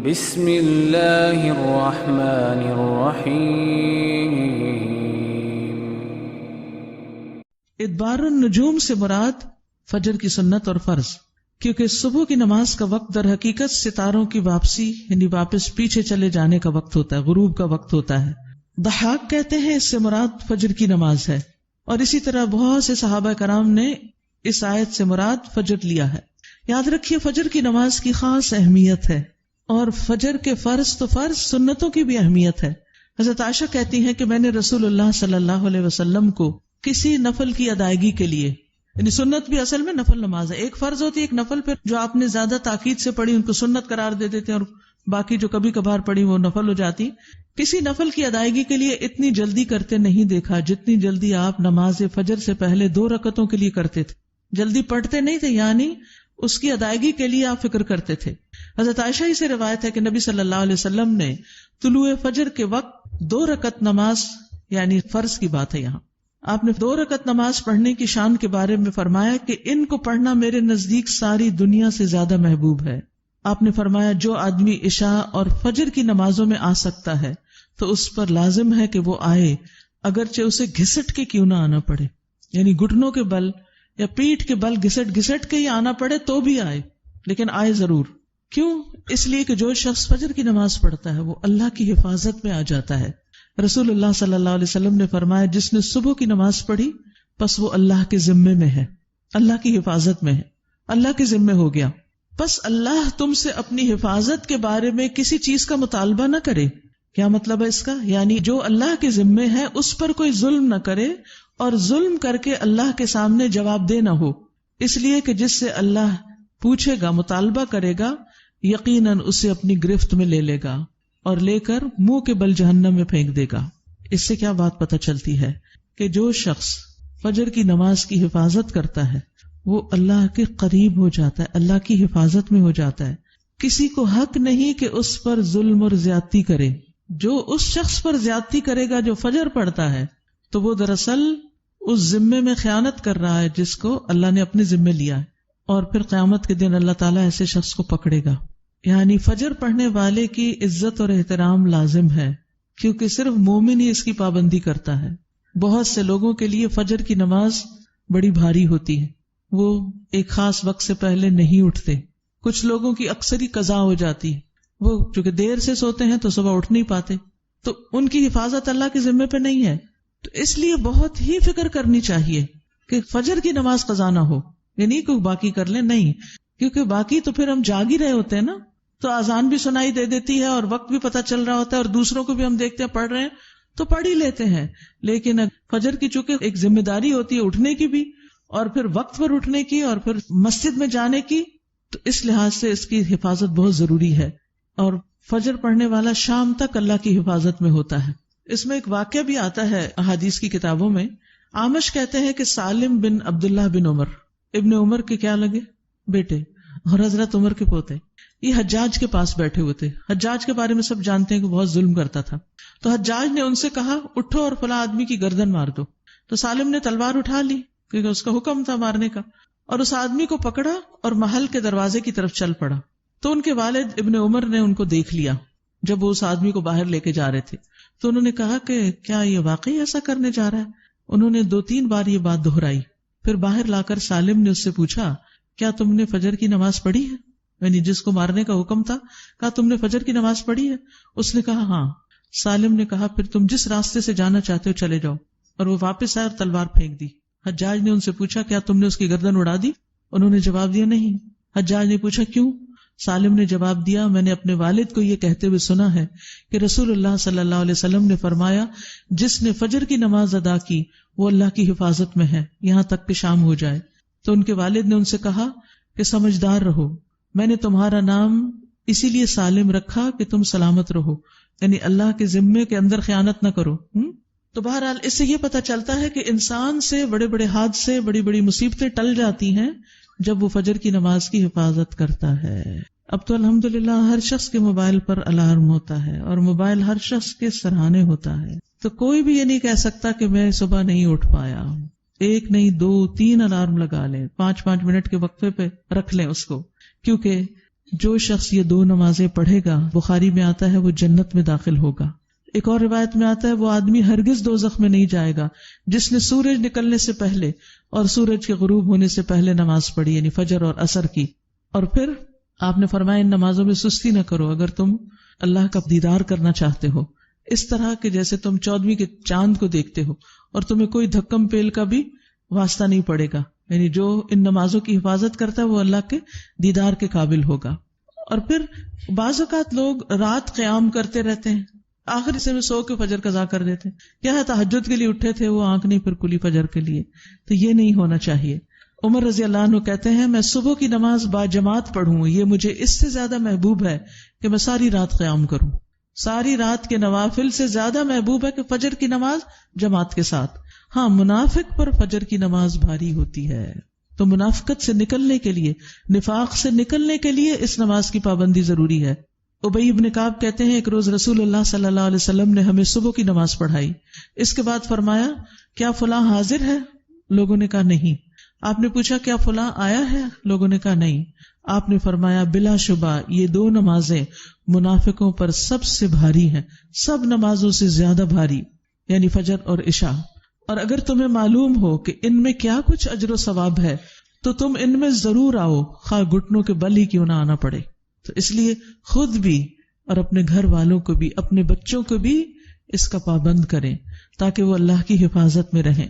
بسم اللہ الرحمن الرحیم. ادبار النجوم سے مراد فجر کی سنت اور فرض، کیونکہ صبح کی نماز کا وقت در حقیقت ستاروں کی واپسی یعنی واپس پیچھے چلے جانے کا وقت ہوتا ہے، غروب کا وقت ہوتا ہے. ضحاک کہتے ہیں اس سے مراد فجر کی نماز ہے، اور اسی طرح بہت سے صحابہ کرام نے اس آیت سے مراد فجر لیا ہے. یاد رکھیے فجر کی نماز کی خاص اہمیت ہے، اور فجر کے فرض تو فرض، سنتوں کی بھی اہمیت ہے. حضرت عائشہ کہتی ہیں کہ میں نے رسول اللہ صلی اللہ علیہ وسلم کو کسی نفل کی ادائیگی کے لیے، یعنی سنت بھی اصل میں نفل نماز ہے، ایک فرض ہوتی ہے ایک نفل، پھر جو آپ نے زیادہ تاکید سے پڑھی ان کو سنت قرار دے دیتے ہیں، اور باقی جو کبھی کبھار پڑھی وہ نفل ہو جاتی. کسی نفل کی ادائیگی کے لیے اتنی جلدی کرتے نہیں دیکھا جتنی جلدی آپ نماز فجر سے پہلے 2 رکعتوں کے لیے کرتے تھے. جلدی پڑھتے نہیں تھے، یعنی اس کی ادائیگی کے لیے آپ فکر کرتے تھے. حضرت عائشہ ہی سے روایت ہے کہ نبی صلی اللہ علیہ وسلم نے طلوع فجر کے وقت 2 رکعت نماز، یعنی فرض کی بات ہے یہاں، آپ نے 2 رکعت نماز پڑھنے کی شان کے بارے میں فرمایا کہ ان کو پڑھنا میرے نزدیک ساری دنیا سے زیادہ محبوب ہے. آپ نے فرمایا جو آدمی عشاء اور فجر کی نمازوں میں آ سکتا ہے تو اس پر لازم ہے کہ وہ آئے، اگرچہ اسے گھسٹ کے کیوں نہ آنا پڑے، یعنی گھٹنوں کے بل یا پیٹھ کے بل گھسٹ کے ہی آنا پڑے تو بھی آئے، لیکن آئے ضرور. کیوں؟ اس لیے کہ جو شخص فجر کی نماز پڑھتا ہے وہ اللہ کی حفاظت میں آ جاتا ہے. رسول اللہ صلی اللہ علیہ وسلم نے فرمایا جس نے صبح کی نماز پڑھی پس وہ اللہ کے ذمے میں ہے، اللہ کی حفاظت میں ہے، اللہ کے ذمے ہو گیا. پس اللہ تم سے اپنی حفاظت کے بارے میں کسی چیز کا مطالبہ نہ کرے. کیا مطلب ہے اس کا؟ یعنی جو اللہ کے ذمے ہے اس پر کوئی ظلم نہ کرے، اور ظلم کر کے اللہ کے سامنے جواب دہ نہ ہو، اس لیے کہ جس سے اللہ پوچھے گا، مطالبہ کرے گا، یقیناً اسے اپنی گرفت میں لے لے گا اور لے کر منہ کے بل جہنم میں پھینک دے گا. اس سے کیا بات پتہ چلتی ہے کہ جو شخص فجر کی نماز کی حفاظت کرتا ہے وہ اللہ کے قریب ہو جاتا ہے، اللہ کی حفاظت میں ہو جاتا ہے. کسی کو حق نہیں کہ اس پر ظلم اور زیادتی کرے. جو اس شخص پر زیادتی کرے گا جو فجر پڑھتا ہے تو وہ دراصل اس ذمے میں خیانت کر رہا ہے جس کو اللہ نے اپنے ذمے لیا ہے، اور پھر قیامت کے دن اللہ تعالیٰ ایسے شخص کو پکڑے گا. یعنی فجر پڑھنے والے کی عزت اور احترام لازم ہے، کیونکہ صرف مومن ہی اس کی پابندی کرتا ہے. بہت سے لوگوں کے لیے فجر کی نماز بڑی بھاری ہوتی ہے، وہ ایک خاص وقت سے پہلے نہیں اٹھتے. کچھ لوگوں کی اکثری قضا ہو جاتی ہے، وہ چونکہ دیر سے سوتے ہیں تو صبح اٹھ نہیں پاتے، تو ان کی حفاظت اللہ کے ذمے پہ نہیں ہے. تو اس لیے بہت ہی فکر کرنی چاہیے کہ فجر کی نماز قضا نہ ہو، یعنی کوئی باقی کر لیں، نہیں، کیونکہ باقی تو پھر ہم جاگ ہی رہے ہوتے ہیں نا، تو اذان بھی سنائی دے دیتی ہے اور وقت بھی پتہ چل رہا ہوتا ہے، اور دوسروں کو بھی ہم دیکھتے ہیں پڑھ رہے ہیں تو پڑھ ہی لیتے ہیں. لیکن فجر کی چونکہ ایک ذمہ داری ہوتی ہے اٹھنے کی بھی، اور پھر وقت پر اٹھنے کی، اور پھر مسجد میں جانے کی، تو اس لحاظ سے اس کی حفاظت بہت ضروری ہے. اور فجر پڑھنے والا شام تک اللہ کی حفاظت میں ہوتا ہے. اس میں ایک واقعہ بھی آتا ہے احادیث کی کتابوں میں. عامش کہتے ہیں کہ سالم بن عبداللہ بن عمر، ابن عمر کے کیا لگے بیٹے اور حضرت عمر کے پوتے، یہ حجاج کے پاس بیٹھے ہوئے تھے. حجاج کے بارے میں سب جانتے ہیں کہ بہت ظلم کرتا تھا. تو حجاج نے ان سے کہا اٹھو اور فلاں آدمی کی گردن مار دو. تو سالم نے تلوار اٹھا لی کیونکہ اس کا حکم تھا مارنے کا، اور اس آدمی کو پکڑا اور محل کے دروازے کی طرف چل پڑا. تو ان کے والد ابن عمر نے ان کو دیکھ لیا جب وہ اس آدمی کو باہر لے کے جا رہے تھے. تو انہوں نے کہا کہ کیا یہ واقعی ایسا کرنے جا رہا ہے؟ انہوں نے 2-3 بار یہ بات دہرائی. پھر باہر لا کر سالم نے اس سے پوچھا کیا تم نے فجر کی نماز پڑھی ہے؟ یعنی جس کو مارنے کا حکم تھا، کہا تم نے فجر کی نماز پڑھی ہے؟ اس نے کہا ہاں. سالم نے کہا پھر تم جس راستے سے جانا چاہتے ہو چلے جاؤ، اور وہ واپس آئے اور تلوار پھینک دی. حجاج نے ان سے پوچھا کیا تم نے اس کی گردن اڑا دی؟ انہوں نے جواب دیا نہیں. حجاج نے پوچھا کیوں؟ سالم نے جواب دیا میں نے اپنے والد کو یہ کہتے ہوئے سنا ہے کہ رسول اللہ صلی اللہ علیہ وسلم نے فرمایا جس نے فجر کی نماز ادا کی وہ اللہ کی حفاظت میں ہے یہاں تک کہ شام ہو جائے. تو ان کے والد نے ان سے کہا کہ سمجھدار رہو، میں نے تمہارا نام اسی لیے سالم رکھا کہ تم سلامت رہو، یعنی اللہ کے ذمے کے اندر خیانت نہ کرو. تو بہرحال اس سے یہ پتہ چلتا ہے کہ انسان سے بڑے بڑے حادثے، بڑی بڑی مصیبتیں ٹل جاتی ہیں جب وہ فجر کی نماز کی حفاظت کرتا ہے. اب تو الحمدللہ ہر شخص کے موبائل پر الارم ہوتا ہے، اور موبائل ہر شخص کے سرہانے ہوتا ہے. تو کوئی بھی یہ نہیں کہہ سکتا کہ میں صبح نہیں اٹھ پایا. 1 نہیں 2 3 الارم لگا لیں، 5 منٹ کے وقفے پہ رکھ لیں اس کو، کیونکہ جو شخص یہ 2 نمازیں پڑھے گا، بخاری میں آتا ہے وہ جنت میں داخل ہوگا. ایک اور روایت میں آتا ہے وہ آدمی ہرگز دوزخ میں نہیں جائے گا جس نے سورج نکلنے سے پہلے اور سورج کے غروب ہونے سے پہلے نماز پڑھی، یعنی فجر اور عصر کی. اور پھر آپ نے فرمایا ان نمازوں میں سستی نہ کرو اگر تم اللہ کا دیدار کرنا چاہتے ہو، اس طرح کہ جیسے تم 14ویں کے چاند کو دیکھتے ہو اور تمہیں کوئی دھکم پیل کا بھی واسطہ نہیں پڑے گا. یعنی جو ان نمازوں کی حفاظت کرتا ہے وہ اللہ کے دیدار کے قابل ہوگا. اور پھر بعض اوقات لوگ رات قیام کرتے رہتے ہیں، آخر حصے میں سو کے فجر قضا کر دیتے ہیں. کیا ہے تہجد کے لیے اٹھے تھے وہ آنکھ نہیں پھر کلی فجر کے لیے، تو یہ نہیں ہونا چاہیے. عمر رضی اللہ عنہ کہتے ہیں میں صبح کی نماز با جماعت پڑھوں یہ مجھے اس سے زیادہ محبوب ہے کہ میں ساری رات قیام کروں. ساری رات کے نوافل سے زیادہ محبوب ہے کہ فجر کی نماز جماعت کے ساتھ. ہاں منافق پر فجر کی نماز بھاری ہوتی ہے، تو منافقت سے نکلنے کے لیے، نفاق سے نکلنے کے لیے اس نماز کی پابندی ضروری ہے. ابی ابن کعب کہتے ہیں ایک روز رسول اللہ صلی اللہ علیہ وسلم نے ہمیں صبح کی نماز پڑھائی. اس کے بعد فرمایا کیا فلاں حاضر ہے؟ لوگوں نے کہا نہیں. آپ نے پوچھا کیا فلاں آیا ہے؟ لوگوں نے کہا نہیں. آپ نے فرمایا بلا شبہ یہ 2 نمازیں منافقوں پر سب سے بھاری ہیں، سب نمازوں سے زیادہ بھاری، یعنی فجر اور عشاء. اور اگر تمہیں معلوم ہو کہ ان میں کیا کچھ اجر و ثواب ہے تو تم ان میں ضرور آؤ، خواہ گھٹنوں کے بل ہی کیوں نہ آنا پڑے. تو اس لیے خود بھی اور اپنے گھر والوں کو بھی، اپنے بچوں کو بھی اس کا پابند کریں تاکہ وہ اللہ کی حفاظت میں رہیں.